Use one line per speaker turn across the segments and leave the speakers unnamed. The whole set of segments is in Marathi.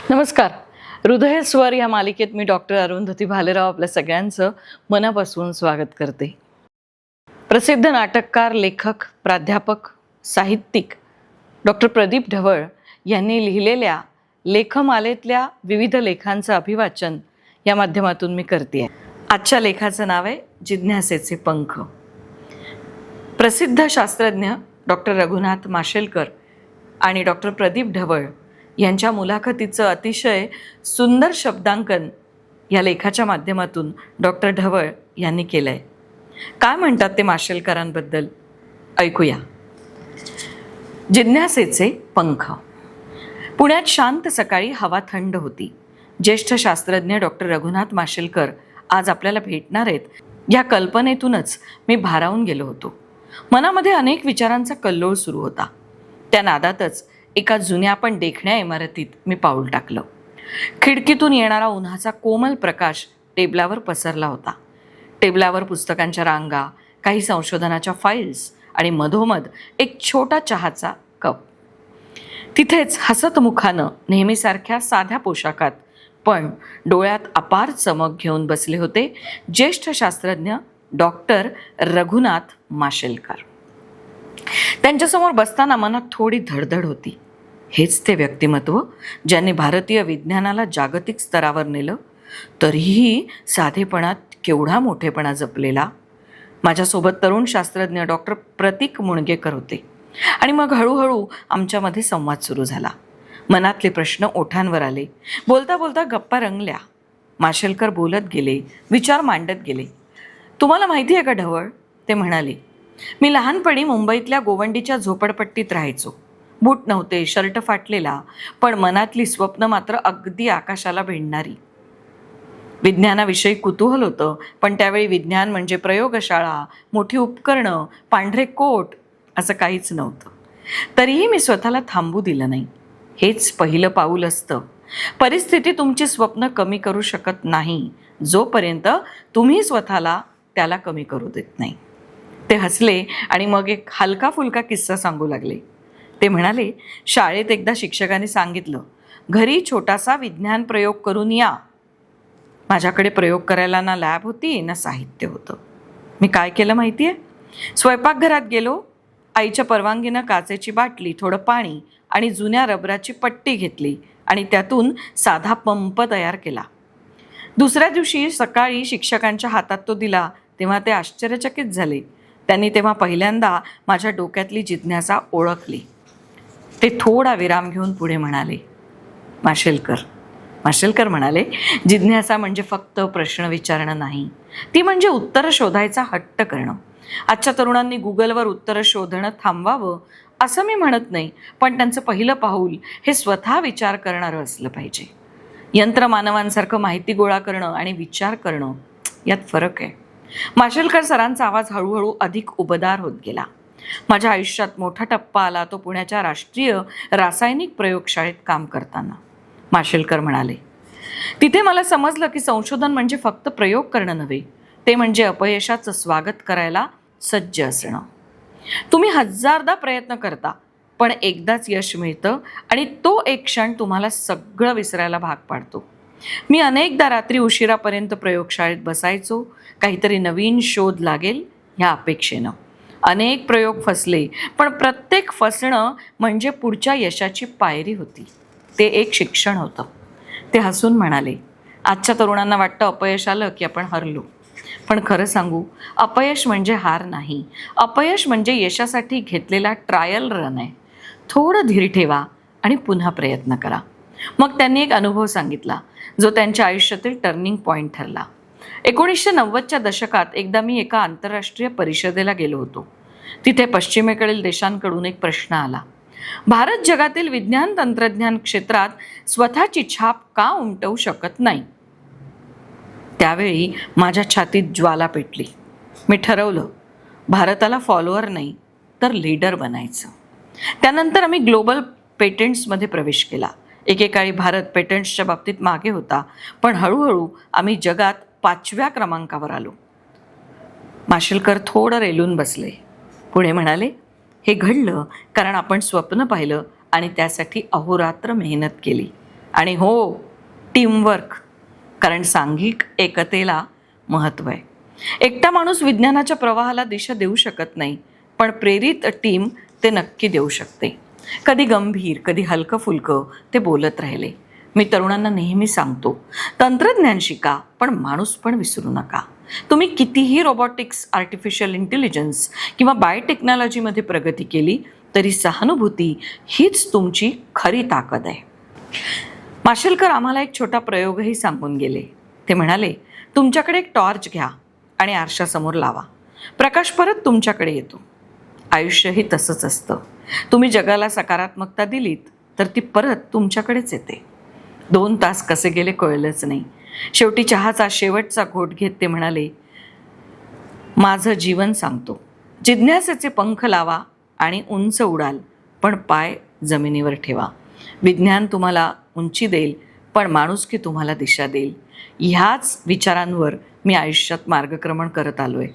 नमस्कार. हृदय स्वर या मालिकेत मी डॉक्टर अरुंधती भालेराव आपल्या सगळ्यांचं मनापासून स्वागत करते. प्रसिद्ध नाटककार, लेखक, प्राध्यापक, साहित्यिक डॉक्टर प्रदीप ढवळ यांनी लिहिलेल्या लेखमालेतल्या विविध लेखांचं अभिवाचन या माध्यमातून मी करते. आजच्या लेखाचं नाव आहे जिज्ञासेचे पंख. प्रसिद्ध शास्त्रज्ञ डॉक्टर रघुनाथ माशेलकर आणि डॉक्टर प्रदीप ढवळ यांच्या मुलाखतीचं अतिशय सुंदर शब्दांकन या लेखाच्या माध्यमातून डॉक्टर ढवळ यांनी केलं आहे. काय म्हणतात ते माशेलकरांबद्दल ऐकूया. जिज्ञासेचे पंख. पुण्यात शांत सकाळी हवा थंड होती. ज्येष्ठ शास्त्रज्ञ डॉक्टर रघुनाथ माशेलकर आज आपल्याला भेटणार आहेत या कल्पनेतूनच मी भारावून गेलो होतो. मनामध्ये अनेक विचारांचा कल्लोळ सुरू होता. त्या नादातच एका जुन्या पण देखण्या इमारतीत मी पाऊल टाकलं. खिडकीतून येणारा उन्हाचा कोमल प्रकाश टेबलावर पसरला होता. टेबलावर पुस्तकांच्या रांगा, काही संशोधनाच्या फाईल्स आणि मधोमध एक छोटा चहाचा कप. तिथेच हसत मुखानं नेहमीसारख्या साध्या पोशाखात पण डोळ्यात अपार चमक घेऊन बसले होते ज्येष्ठ शास्त्रज्ञ डॉक्टर रघुनाथ माशेलकर. त्यांच्यासमोर बसताना मनात थोडी धडधड होती. हेच ते व्यक्तिमत्व ज्यांनी भारतीय विज्ञानाला जागतिक स्तरावर नेलं, तरीही साधेपणात केवढा मोठेपणा जपलेला. माझ्यासोबत तरुण शास्त्रज्ञ डॉक्टर प्रतीक मुणगेकर होते आणि मग हळूहळू आमच्यामध्ये संवाद सुरू झाला. मनातले प्रश्न ओठांवर आले. बोलता बोलता गप्पा रंगल्या. माशेलकर बोलत गेले, विचार मांडत गेले. तुम्हाला माहिती आहे का ढवळ, ते म्हणाले, मी लहानपणी मुंबईतल्या गोवंडीच्या झोपडपट्टीत राहायचो. बूट नव्हते, शर्ट फाटलेला, पण मनातली स्वप्न मात्र अगदी आकाशाला भिडणारी. विज्ञानाविषयी कुतूहल होतं, पण त्यावेळी विज्ञान म्हणजे प्रयोगशाळा, मोठी उपकरणं, पांढरे कोट असं काहीच नव्हतं. तरीही मी स्वतःला थांबू दिलं नाही. हेच पहिलं पाऊल असतं. परिस्थिती तुमची स्वप्न कमी करू शकत नाही जोपर्यंत तुम्ही स्वतःला त्याला कमी करू देत नाही. ते हसले आणि मग एक हलका फुलका किस्सा सांगू लागले. ते म्हणाले, शाळेत एकदा शिक्षकांनी सांगितलं, घरी छोटासा विज्ञान प्रयोग करून या. माझ्याकडे प्रयोग करायला ना लॅब होती ना साहित्य होतं. मी काय केलं माहिती आहे? स्वयंपाकघरात गेलो. आईच्या परवानगीनं काचेची बाटली, थोडं पाणी आणि जुन्या रबराची पट्टी घेतली आणि त्यातून साधा पंप तयार केला. दुसऱ्या दिवशी सकाळी शिक्षकांच्या हातात तो दिला तेव्हा ते आश्चर्यचकित झाले. त्यांनी तेव्हा पहिल्यांदा माझ्या डोक्यातली जिज्ञासा ओळखली. ते थोडा विराम घेऊन पुढे म्हणाले, माशेलकर म्हणाले, जिज्ञासा म्हणजे फक्त प्रश्न विचारणं नाही, ती म्हणजे उत्तरं शोधायचा हट्ट करणं. आजच्या तरुणांनी गुगलवर उत्तरं शोधणं थांबवावं असं मी म्हणत नाही, पण त्यांचं पहिलं पाऊल हे स्वतः विचार करणारं असलं पाहिजे. यंत्रमानवांसारखं माहिती गोळा करणं आणि विचार करणं यात फरक आहे. माशेलकर सरांचा आवाज हळूहळू अधिक उबदार होत गेला. माझ्या आयुष्यात मोठा टप्पा आला तो पुण्याच्या राष्ट्रीय रासायनिक प्रयोगशाळेत काम करताना. माशेलकर म्हणाले, तिथे मला समजलं की संशोधन म्हणजे फक्त प्रयोग करणं नव्हे, ते म्हणजे अपयशाचं स्वागत करायला सज्ज असणं. तुम्ही हजारदा प्रयत्न करता, पण एकदाच यश मिळतं आणि तो एक क्षण तुम्हाला सगळं विसरायला भाग पाडतो. मी अनेकदा रात्री उशिरापर्यंत प्रयोगशाळेत बसायचो, काहीतरी नवीन शोध लागेल ह्या अपेक्षेनं. अनेक प्रयोग फसले, पण प्रत्येक फसणं म्हणजे पुढच्या यशाची पायरी होती. ते एक शिक्षण होतं. ते हसून म्हणाले, आजच्या तरुणांना वाटतं अपयश आलं की आपण हरलो. पण खरं सांगू, अपयश म्हणजे हार नाही. अपयश म्हणजे यशासाठी घेतलेला ट्रायल रन आहे. थोडं धीर ठेवा आणि पुन्हा प्रयत्न करा. मग त्यांनी एक अनुभव सांगितला जो त्यांच्या आयुष्यातील टर्निंग पॉईंट ठरला. 1990च्या दशकात एकदा मी एका आंतरराष्ट्रीय परिषदेला गेलो होतो. तिथे पश्चिमेकडील देशांकडून एक प्रश्न आला, भारत जगातील विज्ञान तंत्रज्ञान क्षेत्रात स्वतःची छाप का उमटवू शकत नाही? त्यावेळी माझ्या छातीत ज्वाला पेटली. मी ठरवलं, भारताला फॉलोअर नाही तर लीडर बनायचं. त्यानंतर आम्ही ग्लोबल पेटंट्समध्ये प्रवेश केला. एकेकाळी भारत पेटंट्सच्या बाबतीत मागे होता, पण हळूहळू आम्ही जगात 5व्या क्रमांकावर आलो. माशेलकर थोडं रेलून बसले. पुढे म्हणाले, हे घडलं कारण आपण स्वप्न पाहिलं आणि त्यासाठी अहोरात्र मेहनत केली. आणि हो, टीमवर्क, कारण सांघिक एकतेला महत्त्व आहे. एकटा माणूस विज्ञानाच्या प्रवाहाला दिशा देऊ शकत नाही, पण प्रेरित टीम ते नक्की देऊ शकते. कधी गंभीर, कधी हलकं फुलकं ते बोलत राहिले. मी तरुणांना नेहमी सांगतो, तंत्रज्ञान शिका, पण माणूस पण विसरू नका. तुम्ही कितीही रोबोटिक्स, आर्टिफिशियल इंटेलिजन्स किंवा बायोटेक्नॉलॉजीमध्ये प्रगती केली तरी सहानुभूती हीच तुमची खरी ताकद आहे. माशेलकर आम्हाला एक छोटा प्रयोगही सांगून गेले. ते म्हणाले, तुमच्याकडे एक टॉर्च घ्या आणि आरशासमोर लावा. प्रकाश परत तुमच्याकडे येतो. आयुष्यही तसंच असतं. तुम्ही जगाला सकारात्मकता दिलीत तर ती परत तुमच्याकडेच येते. 2 तास कसे गेले कळलंच नाही. शेवटी चहाचा शेवटचा घोट घेत ते म्हणाले, माझं जीवन सांगतो, जिज्ञासेचे पंख लावा आणि उंच उडाल, पण पाय जमिनीवर ठेवा. विज्ञान तुम्हाला उंची देईल, पण माणुसकी तुम्हाला दिशा देईल. ह्याच विचारांवर मी आयुष्यात मार्गक्रमण करत आलो आहे.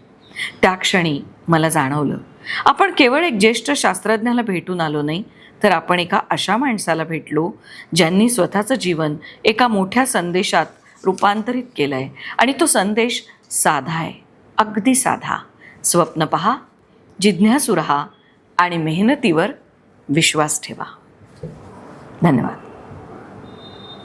त्या क्षणी मला जाणवलं, आपण केवळ एक ज्येष्ठ शास्त्रज्ञाला भेटून आलो नाही, तर आपण एका अशा माणसाला भेटलो ज्यांनी स्वतःचं जीवन एका मोठ्या संदेशात रूपांतरित केलं आहे. आणि तो संदेश साधा आहे, अगदी साधा. स्वप्न पहा, जिज्ञासू रहा आणि मेहनतीवर विश्वास ठेवा. धन्यवाद.